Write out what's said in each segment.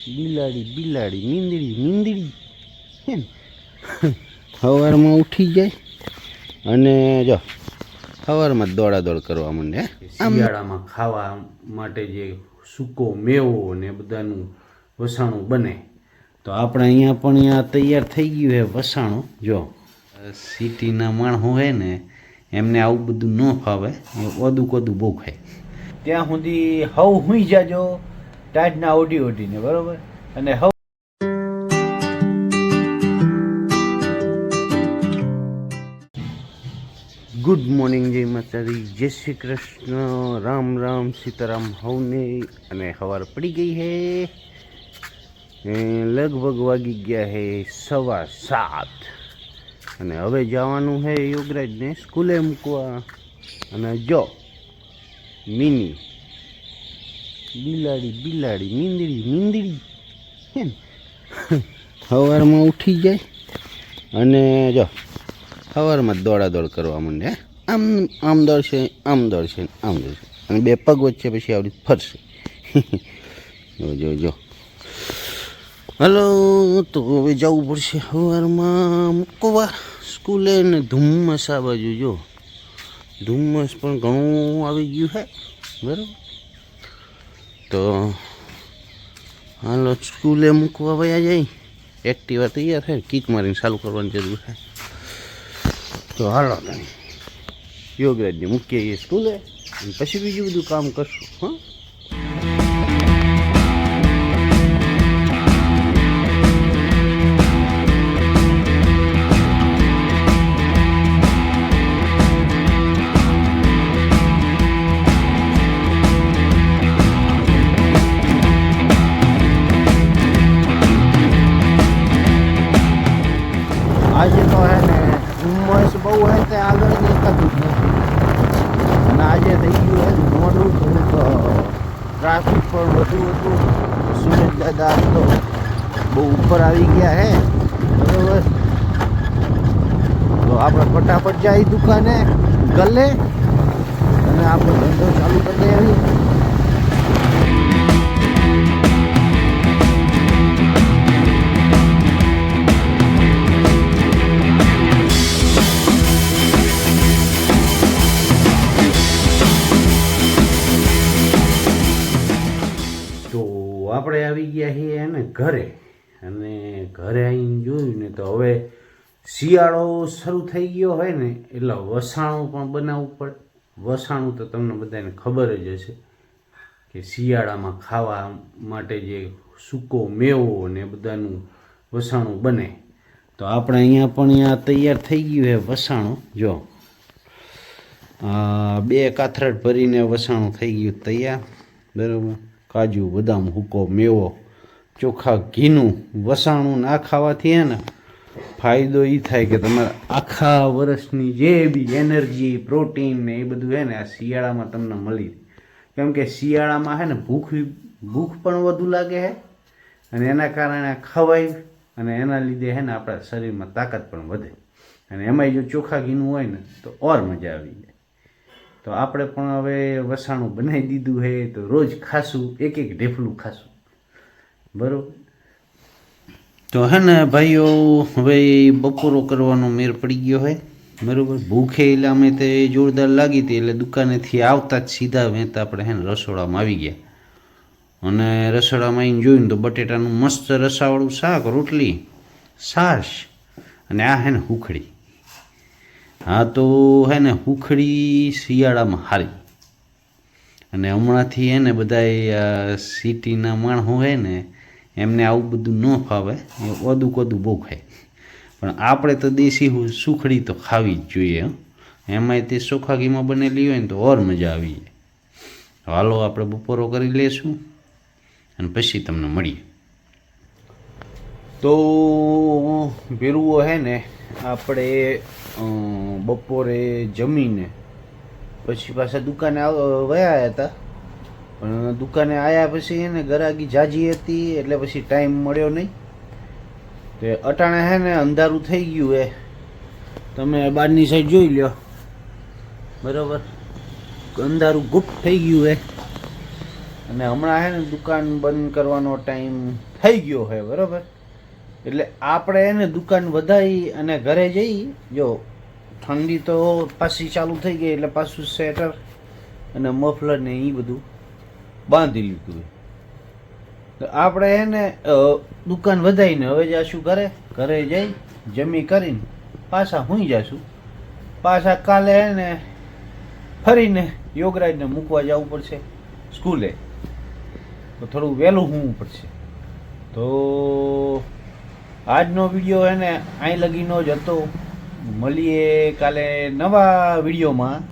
બિલાડી બિલાડી મીંદડી મીંદડી હે ને સવારમાં ઉઠી જાય અને જો સવારમાં દોડાદોડ કરવા માંડે. શિયાળામાં ખાવા માટે જે સૂકો મેવો ને બધાનું વસાણું બને તો આપણે અહીંયા પણ અહીંયા તૈયાર થઈ ગયું છે વસાણું. જો સિટીના માણસો હોય ને એમને આવું બધું ન ફાવે, એ ઓદું કોદું બહુ ખાય. ત્યાં સુધી હવ હુઈ જાજો ટાઈટના ઓઢી ઓઢીને, બરાબર. અને હવ ગુડ મોર્નિંગ, જય માતાજી, જય શ્રી કૃષ્ણ, રામ રામ, સીતારામ હવને. અને સવાર પડી ગઈ છે, લગભગ વાગી ગયા છે 7:15 અને હવે જવાનું છે યોગરાજને સ્કૂલે મૂકવા. અને જો મિની બિલાડી બિલાડી મીંદડી મીંદડી હે ને સવારમાં ઉઠી જાય અને જો સવારમાં દોડાદોડ કરવા માંડે. આમ આમ દોડશે, આમ દોડશે, આમ દોડશે, અને બે પગ વચ્ચે પછી આવડી ફરશે. જો જો હલો, તો હવે જવું પડશે સવારમાં મૂકવા સ્કૂલે. ને ધુમ્મસ આ બાજુ જો ધુમ્મસ પણ ઘણું આવી ગયું છે, બરાબર. તો હાલો સ્કૂલે મૂકવા વયા જાય. એક્ટિવા તૈયાર છે, કીક મારીને ચાલુ કરવાની જરૂર છે. તો હાલો યોગરાજને મૂકીએ સ્કૂલે, પછી બીજું બધું કામ કરશું. હા, આજે તો હે ને ધુમ્મસ બહુ હે, ત્યાં આગળ દેખાતું જ નથી. અને આજે થઈ ગયું હે મોડું, થોડુંક ટ્રાફિક પણ વધુ હતું. સુરેશ દાદા તો બહુ ઉપર આવી ગયા હે, બરાબર. તો આપણે ફટાફટ જાય દુકાને ગલે અને આપણે ધંધો ચાલુ કરી દઈએ. આપણે આવી ગયા છીએ એને ઘરે, અને ઘરે આવીને જોયું ને તો હવે શિયાળો શરૂ થઈ ગયો હોય ને એટલે વસાણું પણ બનાવવું પડે. વસાણું તો તમને બધાને ખબર જ હશે કે શિયાળામાં ખાવા માટે જે સૂકો મેવો ને બધાનું વસાણું બને. તો આપણે અહીંયા પણ અહીંયા તૈયાર થઈ ગયું છે વસાણું. જો 2 કાથરટ ભરીને વસાણું થઈ ગયું તૈયાર, બરાબર. કાજુ બદામ હુકો મેવો ચોખ્ખા ઘીનું વસાણું ના ખાવાથી હે ને ફાયદો એ થાય કે તમારા આખા વર્ષની જે બી એનર્જી પ્રોટીન ને એ બધું હે ને આ શિયાળામાં તમને મળી. કેમ કે શિયાળામાં હે ને ભૂખ પણ વધુ લાગે છે, અને એના કારણે ખવાય, અને એના લીધે હે ને આપણા શરીરમાં તાકાત પણ વધે. અને એમાંય જો ચોખ્ખા ઘીનું હોય ને તો ઓર મજા આવી જાય. તો આપણે પણ હવે વસાણું બનાવી દીધું છે, તો રોજ ખાશું, એક ઢેફલું ખાશું, બરાબર. તો હે ને ભાઈઓ, હવે બપોરો કરવાનો મેર પડી ગયો હોય, બરાબર. ભૂખે એટલે અમે તે જોરદાર લાગી હતી, એટલે દુકાનેથી આવતા જ સીધા વહેતા આપણે હે ને રસોડામાં આવી ગયા. અને રસોડામાં આવીને જોયું તો બટેટાનું મસ્ત રસાવાળું શાક, રોટલી, છાશ, અને આ હે ને હુખડી. હા, તો હે ને હુખડી શિયાળામાં સારી. અને હમણાંથી હે ને બધા સિટીના માણસો હોય ને એમને આવું બધું ન ફાવે, એ ઓદું કોદું બહુ ખાય. પણ આપણે તો દેશી સુખડી તો ખાવી જ જોઈએ. એમાંય તે ચોખ્ખા ઘીમાં બનેલી હોય ને તો ઓર મજા આવી જાય. હાલો આપણે બપોરો કરી લેશું અને પછી તમને મળીએ. તો ભેરુઓ હે ને આપણે બપોરે જમીને પછી પાછા દુકાને વયા હતા. પણ દુકાને આવ્યા પછી એને ગરાગી જાજી હતી, એટલે પછી ટાઈમ મળ્યો નહીં. તે અટાણે હે ને અંધારું થઈ ગયું હે, તમે બહારની સાઈડ જોઈ લ્યો, બરાબર. અંધારું ગુપ્ત થઈ ગયું હે, અને હમણાં હે ને દુકાન બંધ કરવાનો ટાઈમ થઈ ગયો છે બરાબર. એટલે આપણે એને દુકાન વધારી અને ઘરે જઈ, જો ઠંડી તો પાછી ચાલુ થઈ ગઈ એટલે પાછું સ્વેટર અને મફલર ને એ બધું બાંધી લીધું. તો આપણે એને દુકાન વધારીને હવે જાશું ઘરે જઈ જમી કરીને પાછા હુઈ જાશું. પાછા કાલે એને ફરીને યોગરાજને મૂકવા જવું પડશે સ્કૂલે, તો થોડું વહેલું હોવું પડશે. તો આજનો વિડીયો એને અહીં લગીનો જ હતો. મળીએ કાલે નવા વિડીયોમાં.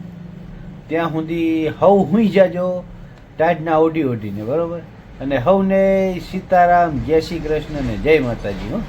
ત્યાં સુધી હવ હુઈ જાજો ટાઢના ઓઢીને બરાબર. અને હવને સીતારામ, જય શ્રી કૃષ્ણ ને જય માતાજી. હો.